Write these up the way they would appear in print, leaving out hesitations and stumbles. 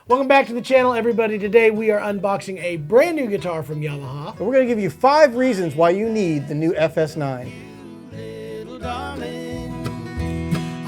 Welcome back to the channel, everybody. Today we are unboxing a brand new guitar from Yamaha. And we're going to give you 5 reasons why you need the new FS9. Little darling,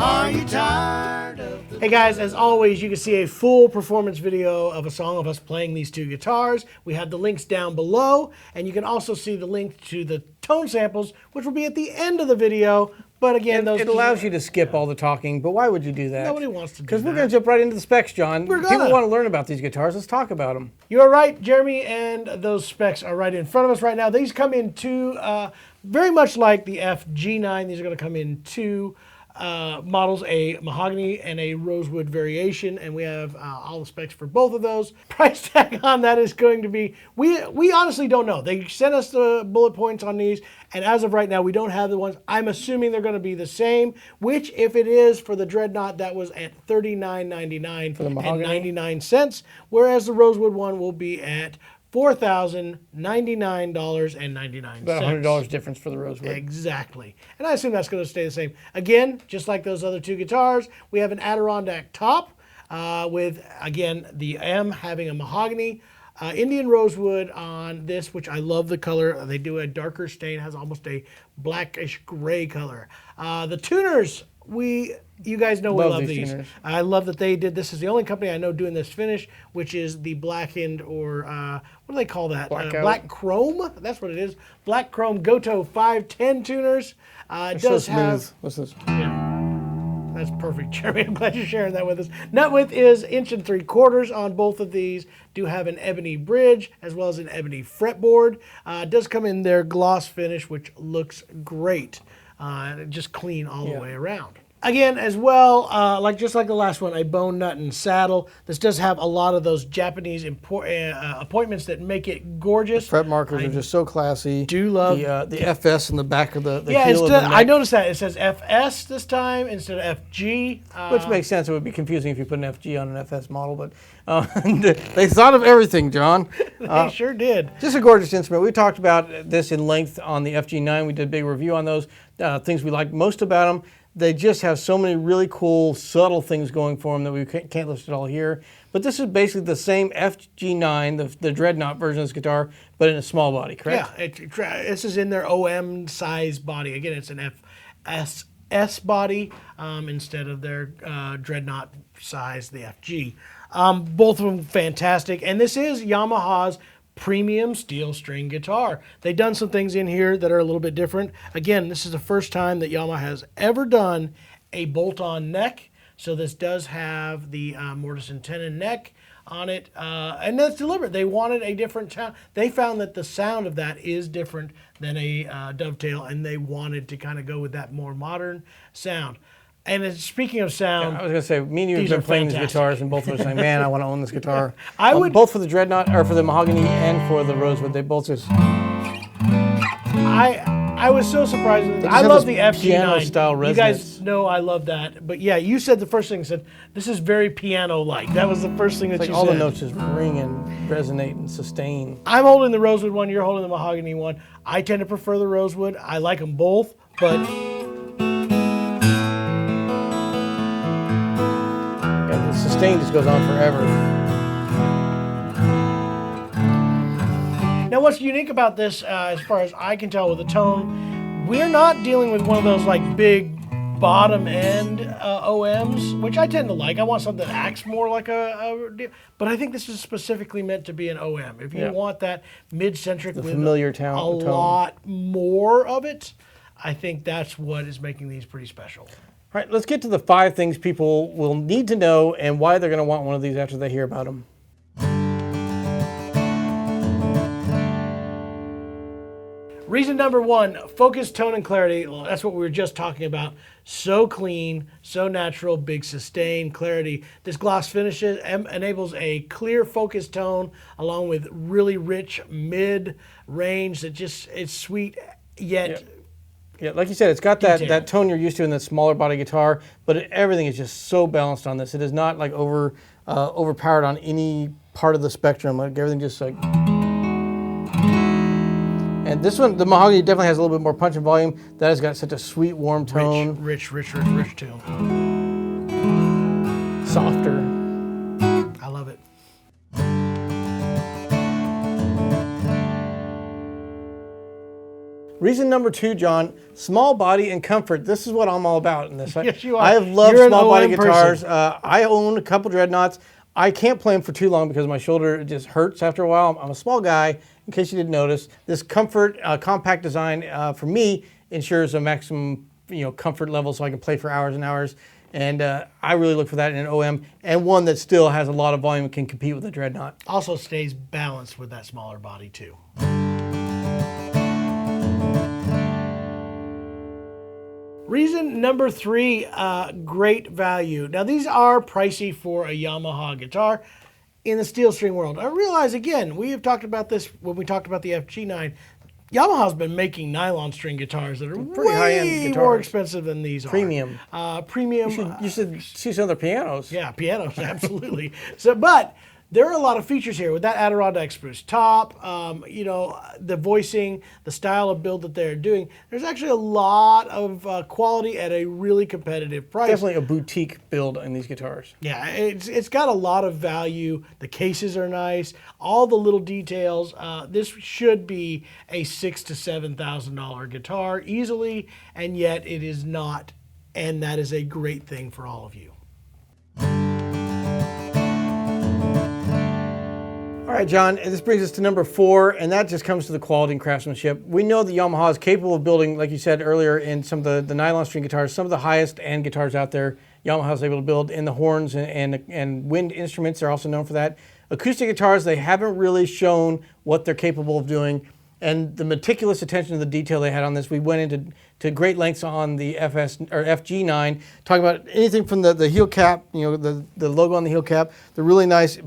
are you tired of the... Hey guys, as always, you can see a full performance video of a song of us playing these two guitars. We have the links down below, and you can also see the link to the tone samples, which will be at the end of the video. But again, it allows you to skip all the talking, but why would you do that? Nobody wants to do that. Because we're going to jump right into the specs, John. People want to learn about these guitars. Let's talk about them. You're right, Jeremy, and those specs are right in front of us right now. These come in two, very much like the FG9. These are going to come in two models, a mahogany and a rosewood variation, and we have all the specs for both of those. Price tag on that is going to be, we honestly don't know. They sent us the bullet points on these, and as of right now, we don't have the ones. I'm assuming they're going to be the same, which if it is for the Dreadnought, that was at $39.99 for the mahogany, and 99 cents, whereas the rosewood one will be at $4,099.99. About $100 difference for the rosewood. Exactly. And I assume that's going to stay the same. Again, just like those other two guitars, we have an Adirondack top with, again, the M having a mahogany. Indian rosewood on this, which I love the color. They do a darker stain, has almost a blackish gray color. The tuners, you guys know we love these. Tuners. I love that they did. This is the only company I know doing this finish, which is the blackened, or what do they call that? Black chrome. That's what it is. Black chrome Goto 510 tuners. It does have. What's this? Yeah. That's perfect, Jeremy. I'm glad you're sharing that with us. Nut width is 1 3/4 on both of these. Do have an ebony bridge as well as an ebony fretboard. It does come in their gloss finish, which looks great. Just clean all the way around. Again, as well, just like the last one, a bone nut and saddle. This does have a lot of those Japanese appointments that make it gorgeous. The fret markers are just so classy. Do love the FS in the back of the heel of the neck. I noticed that it says FS this time instead of FG, which makes sense. It would be confusing if you put an FG on an FS model, but they thought of everything, John. They sure did. Just a gorgeous instrument. We talked about this in length on the FG9. We did a big review on those things we liked most about them. They just have so many really cool, subtle things going for them that we can't list it all here. But this is basically the same FG9, the Dreadnought version of this guitar, but in a small body, correct? Yeah, this is in their OM size body. Again, it's an FS body instead of their Dreadnought size, the FG. Both of them fantastic. And this is Yamaha's premium steel string guitar. They've done some things in here that are a little bit different. Again, this is the first time that Yamaha has ever done a bolt-on neck. So this does have the mortise and tenon neck on it, and that's deliberate. They wanted a different sound. They found that the sound of that is different than a dovetail, and they wanted to kind of go with that more modern sound. And speaking of sound, I was going to say, me and you have been playing these guitars, and both of us saying, man, I want to own this guitar. I would both for the Dreadnought, or for the mahogany and for the rosewood. They both just. I was so surprised. I love the FG9 piano style resonance. You guys know I love that. But yeah, you said the first thing. Said this is very piano-like. That was the first thing that you said. All the notes just ring and resonate and sustain. I'm holding the rosewood one. You're holding the mahogany one. I tend to prefer the rosewood. I like them both, but. The sustain just goes on forever. Now, what's unique about this, as far as I can tell with the tone, we're not dealing with one of those like big bottom end OMs, which I tend to like. I want something that acts more like but I think this is specifically meant to be an OM. If you want that mid-centric with familiar tone, a lot more of it, I think that's what is making these pretty special. All right, let's get to the 5 things people will need to know and why they're going to want one of these after they hear about them. Reason number 1, focus, tone, and clarity. Well, that's what we were just talking about. So clean, so natural, big sustain, clarity. This gloss finish enables a clear focus tone along with really rich mid-range that just, it's sweet yet... Yeah, like you said, it's got that tone you're used to in the smaller body guitar, but everything is just so balanced on this. It is not like overpowered on any part of the spectrum. Like everything just like. And this one, the mahogany definitely has a little bit more punch and volume. That has got such a sweet, warm tone. Rich too. Softer. I love it. Reason number 2, John, small body and comfort. This is what I'm all about in this. Yes, you are. I have loved You're an small body OM guitars. person. I own a couple dreadnoughts. I can't play them for too long because my shoulder just hurts after a while. I'm a small guy, in case you didn't notice. This comfort, compact design, for me, ensures a maximum comfort level so I can play for hours and hours. And I really look for that in an OM, and one that still has a lot of volume and can compete with a dreadnought. Also stays balanced with that smaller body too. Reason number 3, great value. Now these are pricey for a Yamaha guitar in the steel string world. I realize, again, we have talked about this when we talked about the FG9. Yamaha's been making nylon string guitars that are Pretty high-end way guitars. more expensive than these Premium. are. Premium. You should see some of their pianos. Yeah, pianos, absolutely. But there are a lot of features here with that Adirondack spruce top, the voicing, the style of build that they're doing. There's actually a lot of quality at a really competitive price. Definitely a boutique build in these guitars. Yeah, it's got a lot of value. The cases are nice. All the little details. This should be a $6,000 to $7,000 guitar easily, and yet it is not. And that is a great thing for all of you. All right, John, and this brings us to number 4, and that just comes to the quality and craftsmanship. We know that Yamaha is capable of building, like you said earlier, in some of the nylon string guitars, some of the highest end guitars out there. Yamaha is able to build in the horns and wind instruments. They're also known for that. Acoustic guitars, they haven't really shown what they're capable of doing. And the meticulous attention to the detail they had on this, we went into great lengths on the FG9, talking about anything from the heel cap, the logo on the heel cap, the really nice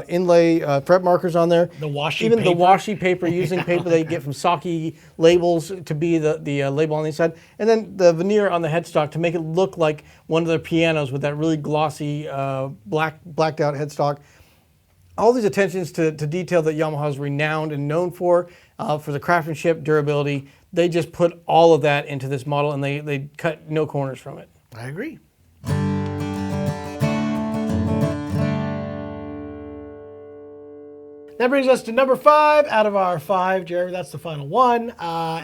inlay fret markers on there. The washi Even paper. the washi paper, using paper they get from Saki labels to be the label on the inside. And then the veneer on the headstock to make it look like one of their pianos with that really glossy blacked out headstock. All these attentions to detail that Yamaha is renowned and known for the craftsmanship, durability. They just put all of that into this model, and they cut no corners from it. I agree. That brings us to number 5 out of our 5, Jeremy. That's the final one.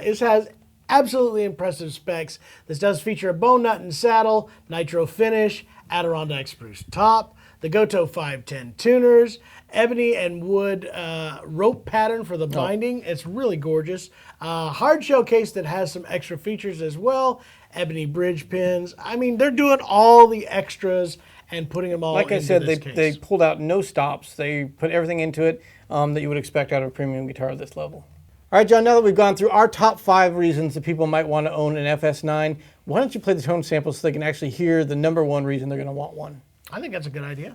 This has absolutely impressive specs. This does feature a bone nut and saddle, nitro finish, Adirondack spruce top, the Goto 510 tuners, ebony and wood rope pattern for the binding. It's really gorgeous. Hard shell case that has some extra features as well. Ebony bridge pins. I mean, they're doing all the extras and putting them all Like I into said, this they case. pulled out no stops. They put everything into it that you would expect out of a premium guitar at this level. All right, John, now that we've gone through our top 5 reasons that people might want to own an FS9, why don't you play the tone sample so they can actually hear the number 1 reason they're going to want one? I think that's a good idea.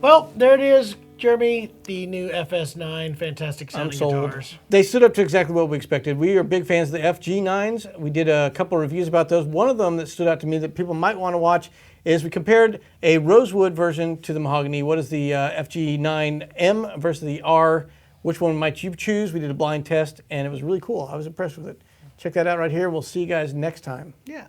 Well, there it is, Jeremy. The new FS9, fantastic sounding guitars. They stood up to exactly what we expected. We are big fans of the FG9s. We did a couple of reviews about those. One of them that stood out to me that people might want to watch is we compared a rosewood version to the mahogany. What is the FG9 M versus the R? Which one might you choose? We did a blind test, and it was really cool. I was impressed with it. Check that out right here. We'll see you guys next time. Yeah.